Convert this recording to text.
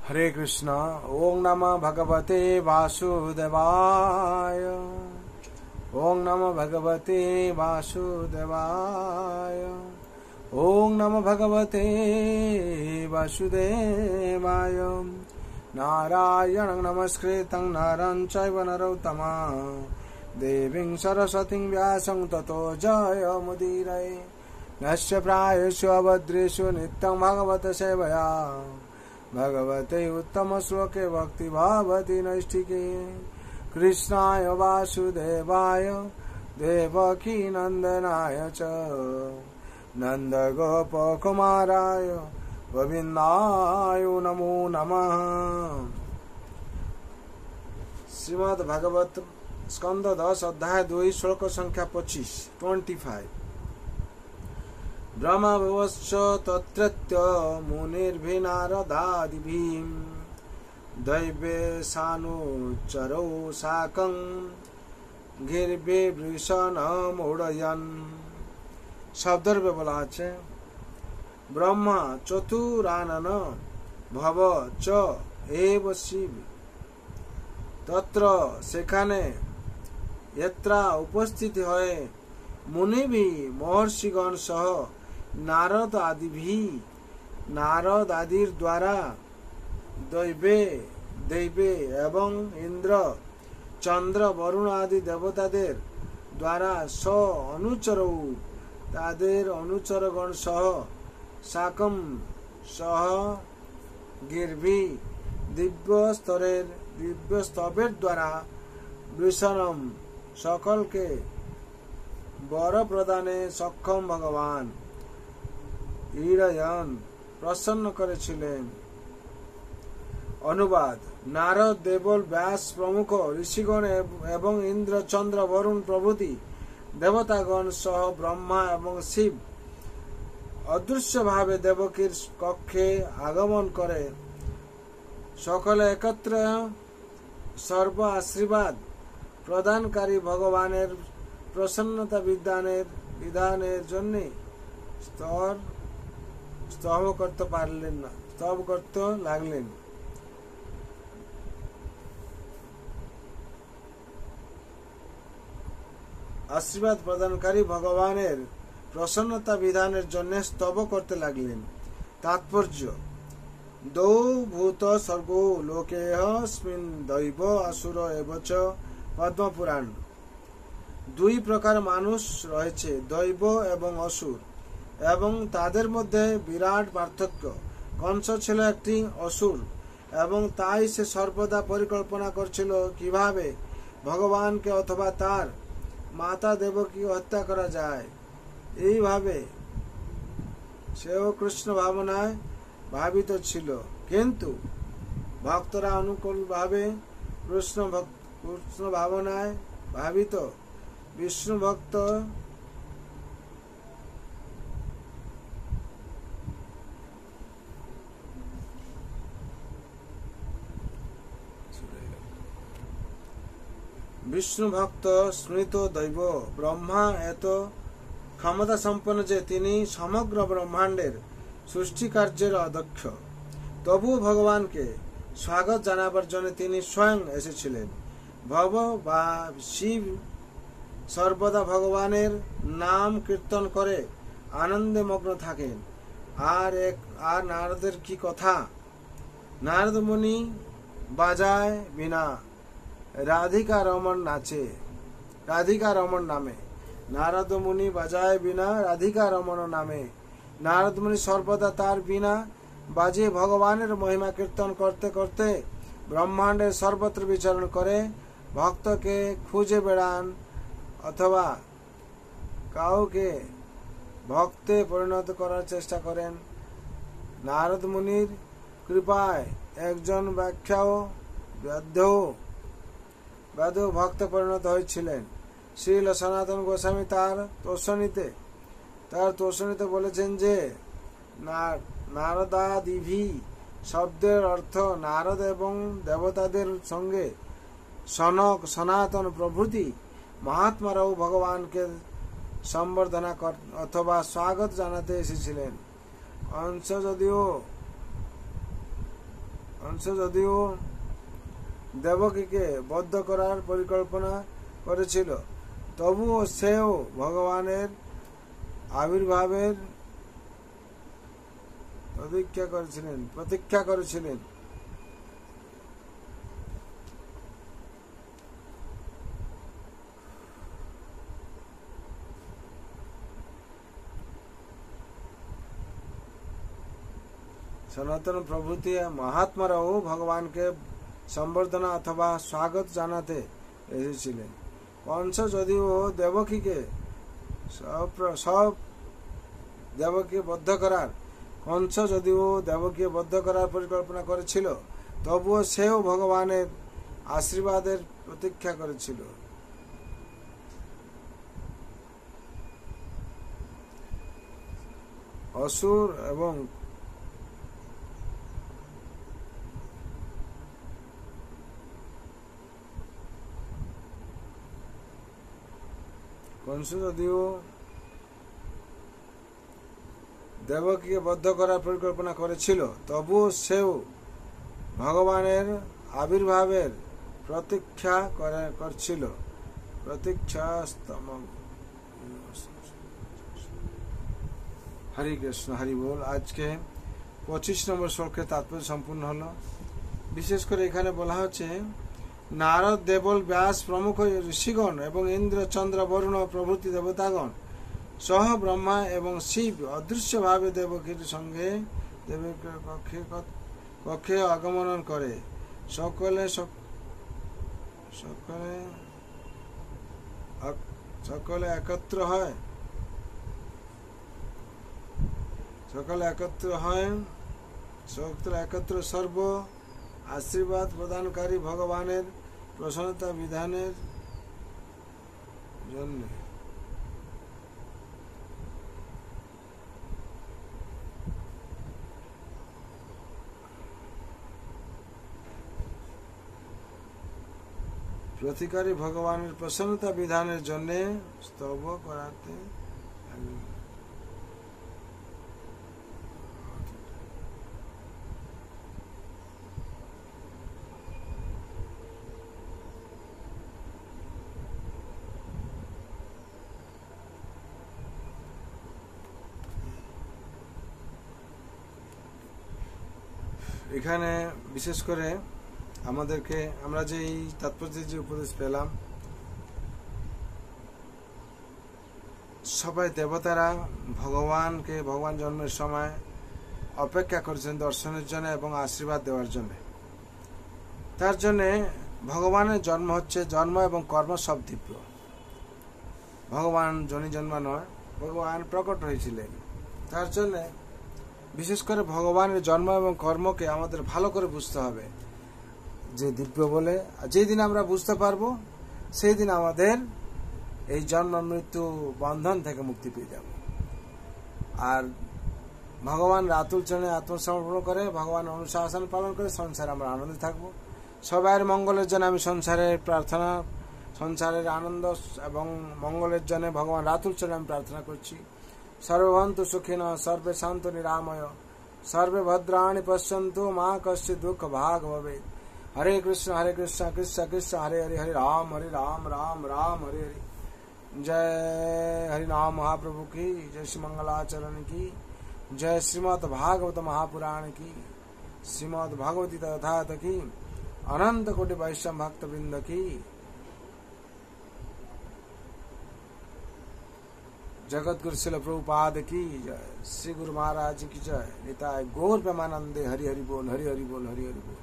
हरे कृष्णा। ओम नमः भगवते वासुदेवाय। ओम नमः भगवते वासुदेवाय। ओम नमः भगवते वासुदेवाय। नारायणं नमस्कृतं नरं चैव नरोत्तमं देवीं सरस्वतीं व्यासं ततो जयमुदीरये। नस्य प्रायेषु अभद्रेषु नित्यं भगवत सेवया भगवते उत्तम श्लोके भक्ति भवति नैष्ठिके। कृष्णाय वासुदेवाय देवकी नंदनाय च नंद गोप कुमाराय गोविंदाय नमो नमः। श्रीमद् भागवत स्कंद 10 अध्याय 2 श्लोक संख्या 25। ब्रह्मवश्च तत्रत्य मुनिर्भिनारदादिभिः दैवे सानुचरौ साकं गिर्भिर्वृषणमुडयन्। শব্দের বলা আছে ব্রহ্মা চতুরানন ভব চ এব শিব তত্র সেখানে यत्रा उपस्थित হয়ে मुनिभि महर्षिगण सह नारद आदिर द्वारा दैवे एवं इंद्र चंद्र वरुण आदि देवतादेर द्वारा स अनुचरौ तादेर अनुचरगण सह साकम सह गिर्भि दिव्य स्तवेर द्वारा विषणम सकल के वर प्रदाने सक्षम भगवान ईरयन प्रसन्न करेছিলেন। अनुवाद नारद देवल व्यास प्रमुख ऋषिगण एवं इंद्र चंद्र वरुण प्रभृति देवतागण सह ब्रह्मा एवं शिव अदृश्य भावे देवकीर कक्षे आगमन करे सकले एकत्र सर्व आशीर्वाद प्रदानकारी भगवानेर प्रसन्नता विधानेर जन्य स्तव करते लागलेन। आशीर्वाद प्रदानकारी भगवानेर प्रसन्नता विधानेर जन्य स्तव करते लागलेन। तात्पर्य दौ भूत सर्गो लोकेऽस्मिन् दैव असुर एव च पद्मपुराण। দুই প্রকার মানুষ রয়েছে দৈব এবং অসুর এবং তাদের মধ্যে বিরাট পার্থক্য। কংস ছিল একটি অসুর এবং তাই সে সর্বদা পরিকল্পনা করছিল কিভাবে ভগবানকে অথবা তার মাতা দেবকী হত্যা করা যায়। এইভাবে সেও কৃষ্ণ ভাবনায় ভাবিত ছিল, কিন্তু ভক্তরা অনুকূল ভাবে কৃষ্ণ ভাবনায় ভাবিত विष्णु भक्त स्मृत दैव ब्रह्मा एत क्षमता सम्पन्न जे तिनी समग्र ब्रह्मांडेर सृष्टि कार्यर अध्यक्ष। तबु भगवान के स्वागत जानाबार जन्य तिनी स्वयं एसेछिलेन। भव बा शिव सर्वदा भगवानेर नाम कीर्तन करे आनंदे मग्न थाकेन। आर नारदेर की कथा, नारद मुनि बाजाय बिना राधिका रमण नाचे। राधिका रमण नामे नारद मुनि बाजाय बिना राधिका रमण नामे नारद मुनि सर्वदा तार बिना बाजे भगवानेर महिमा कीर्तन करते करते ब्रह्मांडे सर्वत्र विचरण करे भक्त के खुजे बेड़ान अथवा काउके भक्ते परिणत करार चेष्टा करें। नारद मुनिर कृपाय एकजन व्याख्याओ व्याध्यो भक्त परिणत हয়েছিলেন। श्रील सनातन गोस्वामी तार तोषणीते बोलेছেন যে नारदादिभि शब्देर अर्थ नारद एवं देवतादेर संगे सनक सनातन प्रभृति महात्माराও भगवान के সম্বর্ধনা अथवा स्वागत जानाते এসেছিলেন। अंश কংস যদিও দেবকীকে বদ্ধ করার পরিকল্পনা করেছিল, তবুও সেও ভগবানের আবির্ভাবের প্রতীক্ষা করেছিলেন। সনাতন প্রভৃতি মহাত্মারাও ভগবানকে সম্বর্ধনা অথবা স্বাগত জানাতে এসেছিলেন। কংস যদিও দেবকীকে বদ্ধ করার পরিকল্পনা করেছিল, তবুও সেও ভগবানের আশীর্বাদের প্রতীক্ষা করেছিল। অসুর এবং কংস যদিও দেবকীকে বদ্ধ করার পরিকল্পনা করেছিল, তবুও সেও ভগবানের আবির্ভাবের প্রতীক্ষা করছিল। হরে কৃষ্ণ, হরি বল। আজকে 25 নম্বর শ্লোকের তাৎপর্য সম্পূর্ণ হলো। বিশেষ করে এখানে বলা হচ্ছে, নারদ, দেবল, ব্যাস প্রমুখ ঋষিগণ এবং ইন্দ্র, চন্দ্র, বরুণ প্রভৃতি দেবতাগণ সহ ব্রহ্মা এবং শিব অদৃশ্যভাবে দেবকীর সঙ্গে কক্ষে আগমন করে সকলে একত্র সর্ব আশীর্বাদ প্রদানকারী ভগবানের প্রসন্নতা বিধানের জন্য। প্রতিকারী ভগবানের প্রসন্নতা বিধানের জন্য স্তব করাতে এখানে বিশেষ করে আমাদেরকে আমরা যে এই তাৎপর্যের যে উপদেশ পেলাম, সবাই দেবতারা ভগবান জন্মের সময় অপেক্ষা করছেন দর্শনের জন্য এবং আশীর্বাদ দেওয়ার জন্য। তার জন্যে ভগবানের জন্ম এবং কর্ম সব দিব্য। ভগবান জনি জন্ম নয়, ভগবান প্রকট হয়েছিলেন। তার জন্য বিশেষ করে ভগবানের জন্ম এবং কর্মকে আমাদের ভালো করে বুঝতে হবে যে দিব্য বলে। যেদিন আমরা বুঝতে পারবো, সেই দিন আমাদের এই জন্ম মৃত্যু বন্ধন থেকে মুক্তি পেয়ে যাব। আর ভগবান আতুল চরণে আত্মসমর্পণ করে, ভগবান অনুশাসন পালন করে সংসারে আমরা আনন্দে থাকবো। সবার মঙ্গলের জন্য আমি সংসারের আনন্দ এবং মঙ্গলের জন্য ভগবান আতুল চরণে আমি প্রার্থনা করছি। সর্বভন্তু সুখিনঃ, সর্বে শান্তু নিরাময়, সর্বে ভদ্রাণি পশ্যন্তু, মা কশ্চিৎ দুঃখ ভাগ ভবেৎ। हरे कृष्ण कृष्ण कृष्ण हरे हरे, हरे राम राम राम हरे हरे। जय हरि नाम महाप्रभु की जय, श्री मंगलाचरण की जय, श्रीमद् भागवत महापुराण की, श्रीमद् भागवती तथा की, अनंत कोटि वैष्णव भक्त वृंद की। जगत गुरु शिल प्रभुपाद की जय, श्री गुरु महाराज की जय। निताय गौर प्रेमानंदे। हरि हरि बोल, हरि हरि बोल, हरि हरि बोल।